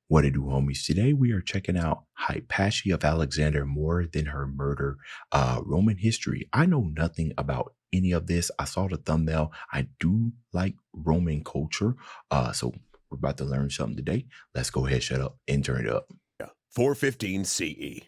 What to do, homies? Today we are checking out Hypatia of Alexander more than her murder, Roman history. I know nothing about any of this. I saw the thumbnail. I do like Roman culture, so we're about to learn something today. Let's go ahead, shut up, and turn it up. 415 CE.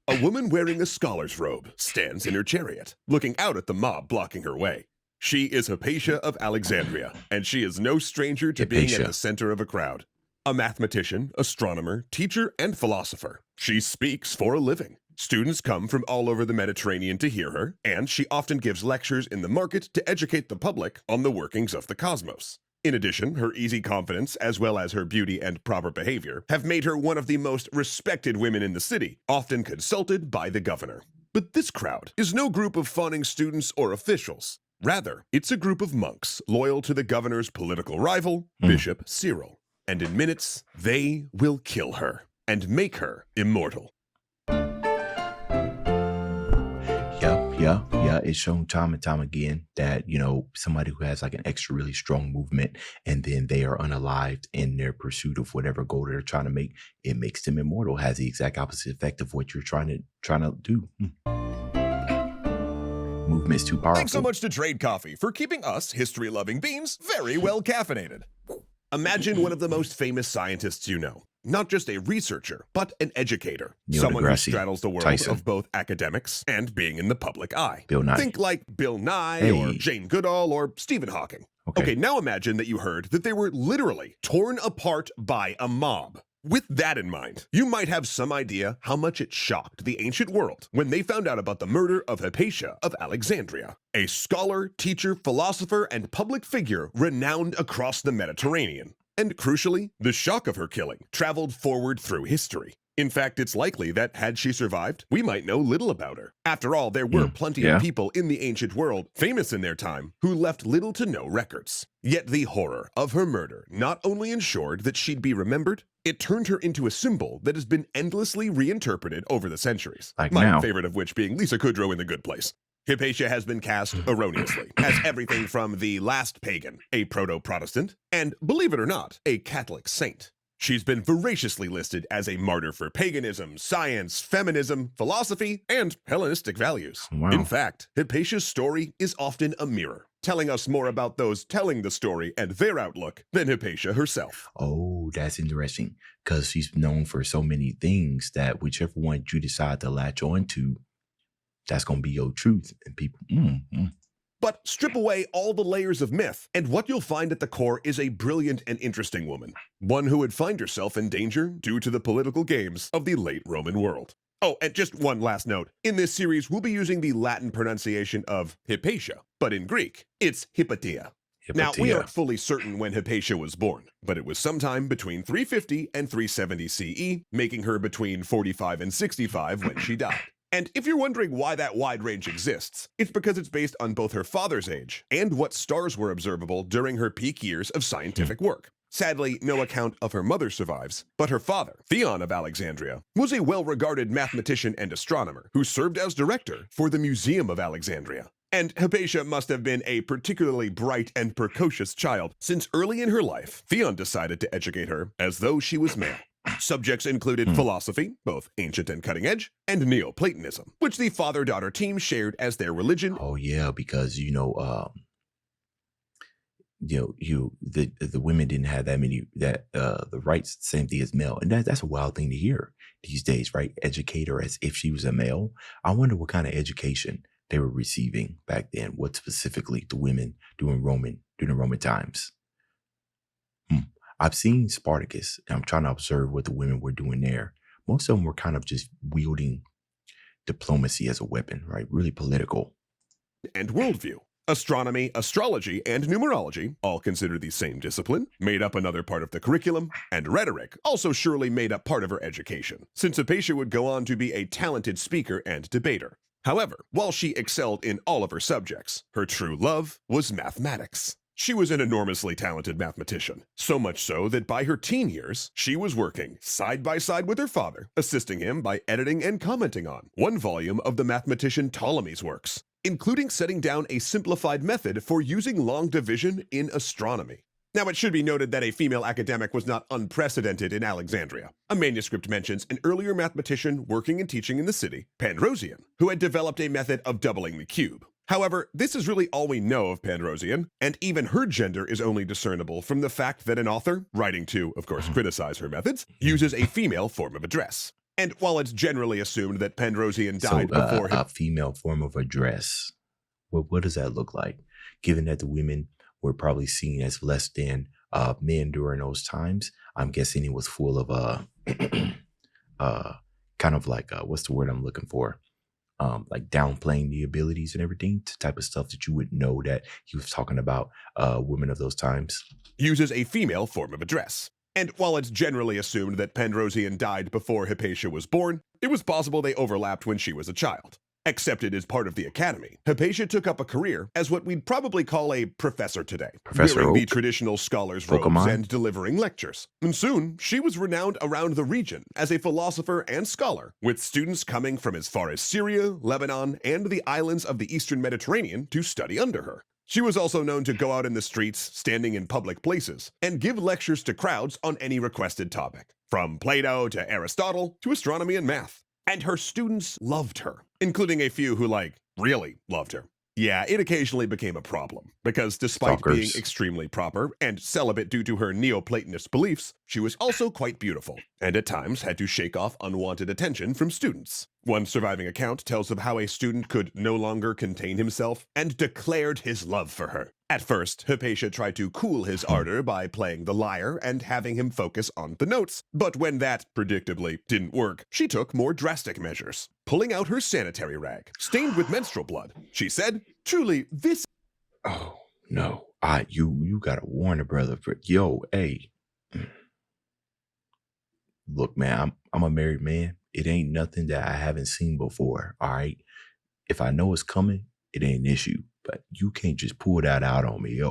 A woman wearing a scholar's robe stands in her chariot, looking out at the mob blocking her way. She is Hypatia of Alexandria, and she is no stranger to being at the center of a crowd. A mathematician, astronomer, teacher, and philosopher. She speaks for a living. Students come from all over the Mediterranean to hear her, and she often gives lectures in the market to educate the public on the workings of the cosmos. In addition, her easy confidence, as well as her beauty and proper behavior, have made her one of the most respected women in the city, often consulted by the governor. But this crowd is no group of fawning students or officials. Rather, it's a group of monks loyal to the governor's political rival, Bishop Cyril. And in minutes, they will kill her and make her immortal. Yeah. It's shown time and time again that, somebody who has like an extra really strong movement and then they are unalived in their pursuit of whatever goal they're trying to make, it makes them immortal, has the exact opposite effect of what you're trying to do. Movement's too powerful. Thanks so much to Trade Coffee for keeping us history-loving beings very well caffeinated. Imagine one of the most famous scientists you know. Not just a researcher, but an educator. Someone who straddles the world of both academics and being in the public eye. Bill Nye. Think like Bill Nye or Jane Goodall or Stephen Hawking. Okay, now imagine that you heard that they were literally torn apart by a mob. With that in mind, you might have some idea how much it shocked the ancient world when they found out about the murder of Hypatia of Alexandria, a scholar, teacher, philosopher, and public figure renowned across the Mediterranean. And crucially, the shock of her killing traveled forward through history. In fact, it's likely that had she survived, we might know little about her. After all, there were plenty of people in the ancient world, famous in their time, who left little to no records. Yet the horror of her murder not only ensured that she'd be remembered, it turned her into a symbol that has been endlessly reinterpreted over the centuries. My favorite of which being Lisa Kudrow in The Good Place. Hypatia has been cast erroneously as everything from the last pagan, a proto-Protestant, and, believe it or not, a Catholic saint. She's been voraciously listed as a martyr for paganism, science, feminism, philosophy, and Hellenistic values. In fact, Hypatia's story is often a mirror, telling us more about those telling the story and their outlook than Hypatia herself. Oh, that's interesting, because she's known for so many things that whichever one you decide to latch on to, that's going to be your truth. And people, But strip away all the layers of myth, and what you'll find at the core is a brilliant and interesting woman. One who would find herself in danger due to the political games of the late Roman world. Oh, and just one last note. In this series, we'll be using the Latin pronunciation of Hypatia, but in Greek, it's Hypatia. Now, we aren't fully certain when Hypatia was born, but it was sometime between 350 and 370 CE, making her between 45 and 65 when she died. And if you're wondering why that wide range exists, it's because it's based on both her father's age and what stars were observable during her peak years of scientific work. Sadly, no account of her mother survives, but her father, Theon of Alexandria, was a well-regarded mathematician and astronomer who served as director for the Museum of Alexandria. And Hypatia must have been a particularly bright and precocious child, since early in her life, Theon decided to educate her as though she was male. Subjects included philosophy, both ancient and cutting edge, and Neoplatonism, which the father-daughter team shared as their religion. Oh yeah, because the women didn't have that many the rights, same thing as male, and that's a wild thing to hear these days, right? Educate her as if she was a male. I wonder what kind of education they were receiving back then. What specifically the women during the Roman times. I've seen Spartacus, and I'm trying to observe what the women were doing there. Most of them were kind of just wielding diplomacy as a weapon, right? Really political. And worldview. Astronomy, astrology, and numerology, all considered the same discipline, made up another part of the curriculum, and rhetoric also surely made up part of her education, since Hypatia would go on to be a talented speaker and debater. However, while she excelled in all of her subjects, her true love was mathematics. She was an enormously talented mathematician, so much so that by her teen years, she was working side by side with her father, assisting him by editing and commenting on one volume of the mathematician Ptolemy's works, including setting down a simplified method for using long division in astronomy. Now, it should be noted that a female academic was not unprecedented in Alexandria. A manuscript mentions an earlier mathematician working and teaching in the city, Pandrosian, who had developed a method of doubling the cube. However, this is really all we know of Pandrosian, and even her gender is only discernible from the fact that an author, writing to, of course, criticize her methods, uses a female form of address. And while it's generally assumed that Pandrosian died before a female form of address, what does that look like? Given that the women were probably seen as less than men during those times, I'm guessing it was full of kind of like what's the word I'm looking for? Like downplaying the abilities and everything, the type of stuff that you would know that he was talking about women of those times. Uses a female form of address. And while it's generally assumed that Pandrosian died before Hypatia was born, it was possible they overlapped when she was a child. Accepted as part of the academy, Hypatia took up a career as what we'd probably call a professor today, wearing the traditional scholar's robes and delivering lectures. And soon, she was renowned around the region as a philosopher and scholar, with students coming from as far as Syria, Lebanon, and the islands of the Eastern Mediterranean to study under her. She was also known to go out in the streets, standing in public places, and give lectures to crowds on any requested topic, from Plato to Aristotle to astronomy and math. And her students loved her, including a few who, really loved her. Yeah, it occasionally became a problem, because despite being extremely proper and celibate due to her Neoplatonist beliefs, she was also quite beautiful, and at times had to shake off unwanted attention from students. One surviving account tells of how a student could no longer contain himself and declared his love for her. At first, Hypatia tried to cool his ardor by playing the lyre and having him focus on the notes, but when that, predictably, didn't work, she took more drastic measures. Pulling out her sanitary rag, stained with menstrual blood, she said, "Truly, this..." Oh, no. You gotta warn a brother. Hey. Look, man, I'm a married man. It ain't nothing that I haven't seen before, all right? If I know it's coming, it ain't an issue. But you can't just pull that out on me.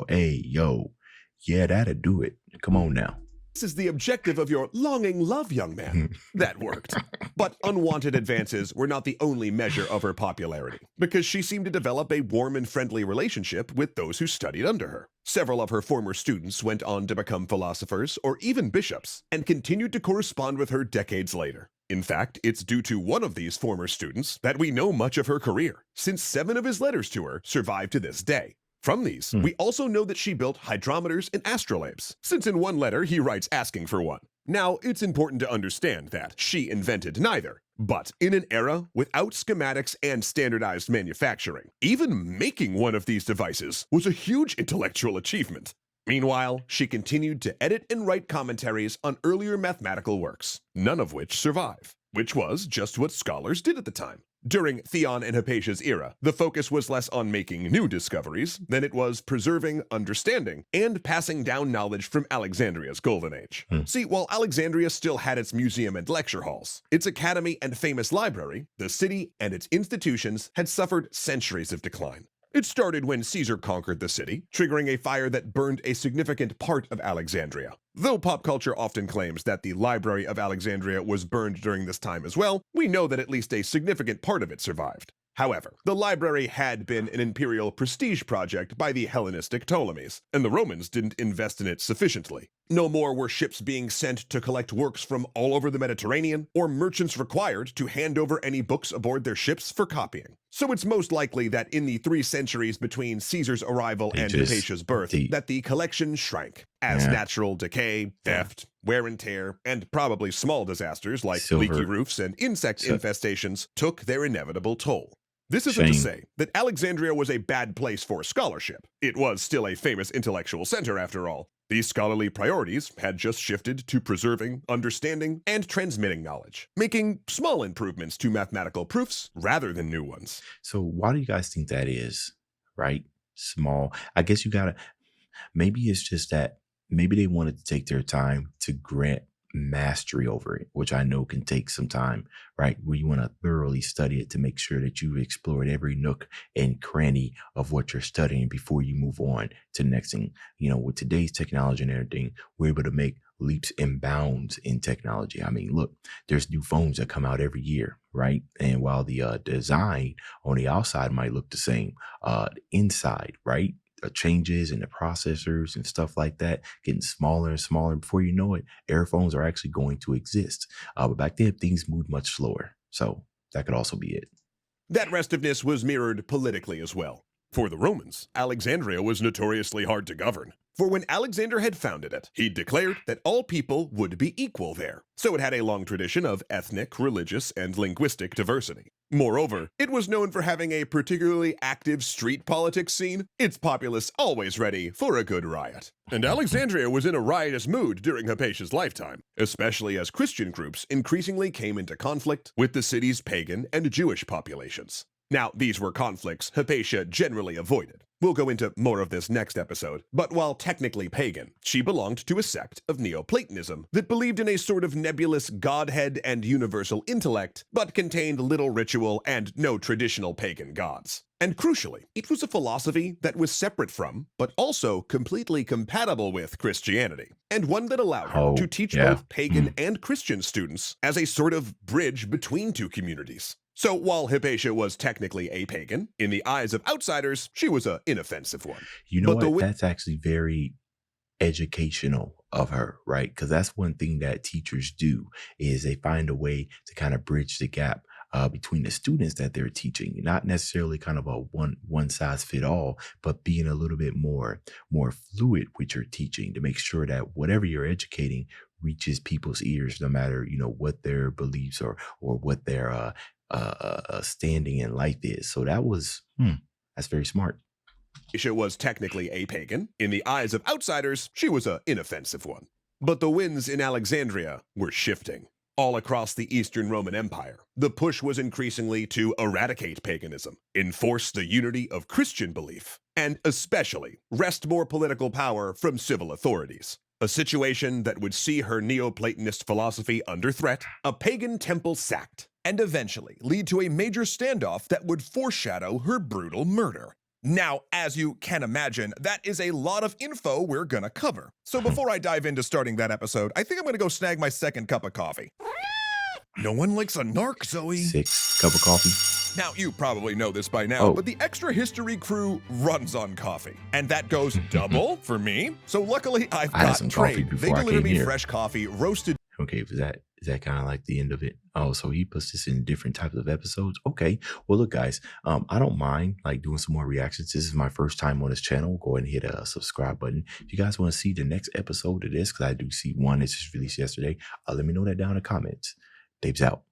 Yeah, that'll do it. Come on now. This is the objective of your longing love, young man. That worked. But unwanted advances were not the only measure of her popularity, because she seemed to develop a warm and friendly relationship with those who studied under her. Several of her former students went on to become philosophers or even bishops, and continued to correspond with her decades later. In fact, it's due to one of these former students that we know much of her career, since 7 of his letters to her survive to this day. From these, we also know that she built hydrometers and astrolabes, since in one letter he writes asking for one. Now, it's important to understand that she invented neither, but in an era without schematics and standardized manufacturing, even making one of these devices was a huge intellectual achievement. Meanwhile, she continued to edit and write commentaries on earlier mathematical works, none of which survive, which was just what scholars did at the time. During Theon and Hypatia's era, the focus was less on making new discoveries than it was preserving, understanding, and passing down knowledge from Alexandria's golden age. See, while Alexandria still had its museum and lecture halls, its academy and famous library, the city and its institutions had suffered centuries of decline. It started when Caesar conquered the city, triggering a fire that burned a significant part of Alexandria. Though pop culture often claims that the Library of Alexandria was burned during this time as well, we know that at least a significant part of it survived. However, the library had been an imperial prestige project by the Hellenistic Ptolemies, and the Romans didn't invest in it sufficiently. No more were ships being sent to collect works from all over the Mediterranean, or merchants required to hand over any books aboard their ships for copying. So it's most likely that in the 3 centuries between Caesar's arrival and Hypatia's birth, that the collection shrank, as natural decay, theft, wear and tear, and probably small disasters like leaky roofs and insect infestations took their inevitable toll. This isn't to say that Alexandria was a bad place for scholarship. It was still a famous intellectual center after all. These scholarly priorities had just shifted to preserving, understanding, and transmitting knowledge, making small improvements to mathematical proofs rather than new ones. So why do you guys think that is, right? Small. I guess you gotta, maybe it's just that maybe they wanted to take their time to grant mastery over it, which I know can take some time, right? Where you want to thoroughly study it to make sure that you've explored every nook and cranny of what you're studying before you move on to the next thing. You know, with today's technology and everything, we're able to make leaps and bounds in technology. I mean, look, there's new phones that come out every year, right? And while the design on the outside might look the same, the inside, right? changes in the processors and stuff like that, getting smaller and smaller. Before you know it, airphones are actually going to exist. But back then, things moved much slower. So that could also be it. That restiveness was mirrored politically as well. For the Romans, Alexandria was notoriously hard to govern. For when Alexander had founded it, he declared that all people would be equal there. So it had a long tradition of ethnic, religious, and linguistic diversity. Moreover, it was known for having a particularly active street politics scene, its populace always ready for a good riot. And Alexandria was in a riotous mood during Hypatia's lifetime, especially as Christian groups increasingly came into conflict with the city's pagan and Jewish populations. Now, these were conflicts Hypatia generally avoided. We'll go into more of this next episode, but while technically pagan, she belonged to a sect of Neoplatonism that believed in a sort of nebulous godhead and universal intellect, but contained little ritual and no traditional pagan gods. And crucially, it was a philosophy that was separate from, but also completely compatible with Christianity, and one that allowed her to teach both pagan and Christian students as a sort of bridge between two communities. So while Hypatia was technically a pagan, in the eyes of outsiders, she was an inoffensive one. You know what? That's actually very educational of her, right? Because that's one thing that teachers do is they find a way to kind of bridge the gap between the students that they're teaching, not necessarily kind of a one size fit all, but being a little bit more fluid with your teaching to make sure that whatever you're educating reaches people's ears, no matter what their beliefs or what their standing in life is. So that's very smart. Hypatia was technically a pagan. In the eyes of outsiders, she was an inoffensive one. But the winds in Alexandria were shifting. All across the Eastern Roman Empire, the push was increasingly to eradicate paganism, enforce the unity of Christian belief, and especially wrest more political power from civil authorities. A situation that would see her Neoplatonist philosophy under threat, a pagan temple sacked, and eventually lead to a major standoff that would foreshadow her brutal murder. Now, as you can imagine, that is a lot of info we're gonna cover. So before I dive into starting that episode, I think I'm gonna go snag my second cup of coffee. No one likes a narc, Zoe. 6 cup of coffee. Now, you probably know this by now, but the Extra History crew runs on coffee. And that goes double for me. So luckily, I've got some coffee Trade. before They I deliver came me here. fresh coffee, roasted. Okay, is that kind of like the end of it? Oh, so he puts this in different types of episodes. Okay, well, look, guys, I don't mind like doing some more reactions. This is my first time on this channel. Go ahead and hit a subscribe button if you guys want to see the next episode of this, because I do see one that's just released yesterday. Let me know that down in the comments. Dave's out.